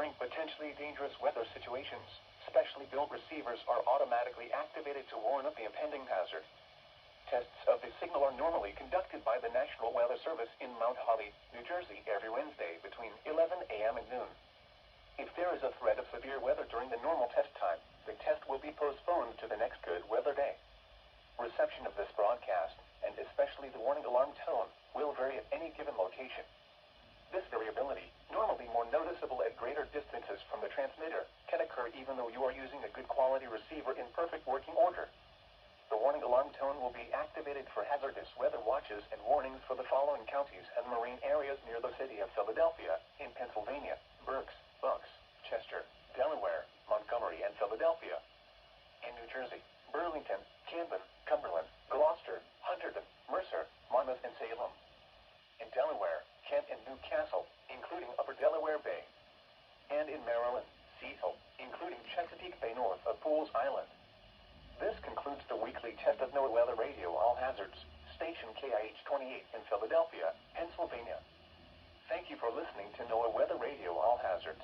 During potentially dangerous weather situations, specially built receivers are automatically activated to warn of the impending hazard. Tests of the signal are normally conducted by the National Weather Service in Mount Holly, New Jersey every Wednesday between 11 a.m. and noon. If there is a threat of severe weather during the normal test time, the test will be postponed to the next good weather day. Reception of this broadcast, and especially the warning alarm tone, will vary at any given location. This variability, normally more noticeable at greater distances from the transmitter, can occur even though you are using a good quality receiver in perfect working order. The warning alarm tone will be activated for hazardous weather watches and warnings for the following counties and marine areas near the city of Philadelphia, in Pennsylvania: Berks, Bucks, Chester, Delaware, Montgomery, and Philadelphia. In New Jersey: Burlington, Camden, Cumberland, Gloucester, Hunterdon, Mercer, Monmouth, and Salem. In Delaware: Kent and Newcastle, including Upper Delaware Bay. And in Maryland: Cecil, including Chesapeake Bay north of Pools Island. This concludes the weekly test of NOAA Weather Radio All Hazards, station KIH 28 in Philadelphia, Pennsylvania. Thank you for listening to NOAA Weather Radio All Hazards.